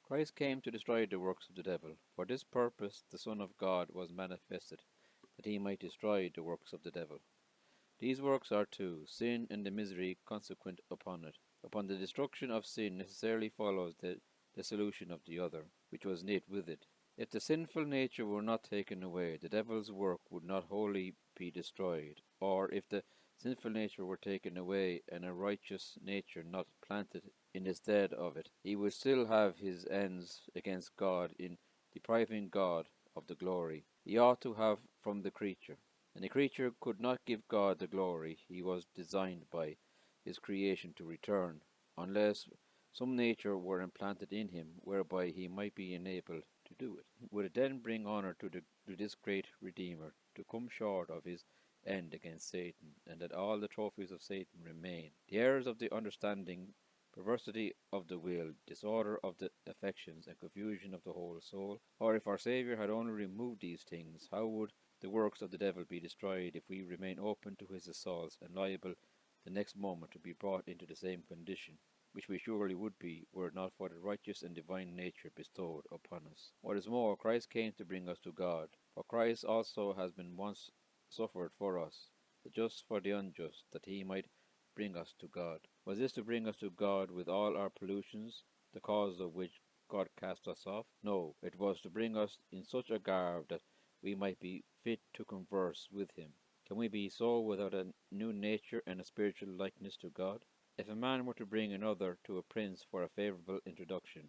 Christ came to destroy the works of the devil. For this purpose the Son of God was manifested, that he might destroy the works of the devil. These works are two: sin and the misery consequent upon it. Upon the destruction of sin necessarily follows the dissolution of the other, which was knit with it. If the sinful nature were not taken away, the devil's work would not wholly be destroyed; or if the sinful nature were taken away, and a righteous nature not planted in the stead of it, he would still have his ends against God in depriving God of the glory he ought to have from the creature. And the creature could not give God the glory he was designed by his creation to return, unless some nature were implanted in him whereby he might be enabled to do it. Would it then bring honour to this great Redeemer to come short of his end against Satan, and that all the trophies of Satan remain? The errors of the understanding, perversity of the will, disorder of the affections, and confusion of the whole soul. Or if our Saviour had only removed these things, how would the works of the devil be destroyed if we remain open to his assaults and liable the next moment to be brought into the same condition, which we surely would be, were it not for the righteous and divine nature bestowed upon us? What is more, Christ came to bring us to God, for Christ also has been once suffered for us, the just for the unjust, that he might bring us to God. Was this to bring us to God with all our pollutions, the cause of which God cast us off? No, it was to bring us in such a garb that we might be fit to converse with him. Can we be so without a new nature and a spiritual likeness to God? If a man were to bring another to a prince for a favourable introduction,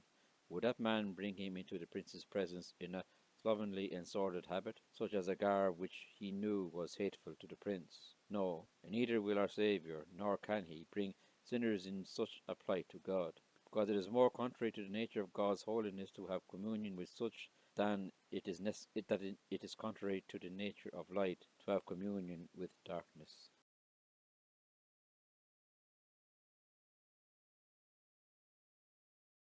would that man bring him into the prince's presence in a slovenly and sordid habit, such as a garb which he knew was hateful to the prince? No, and neither will our Saviour, nor can he, bring sinners in such a plight to God, because it is more contrary to the nature of God's holiness to have communion with such than it is contrary to the nature of light to have communion with darkness.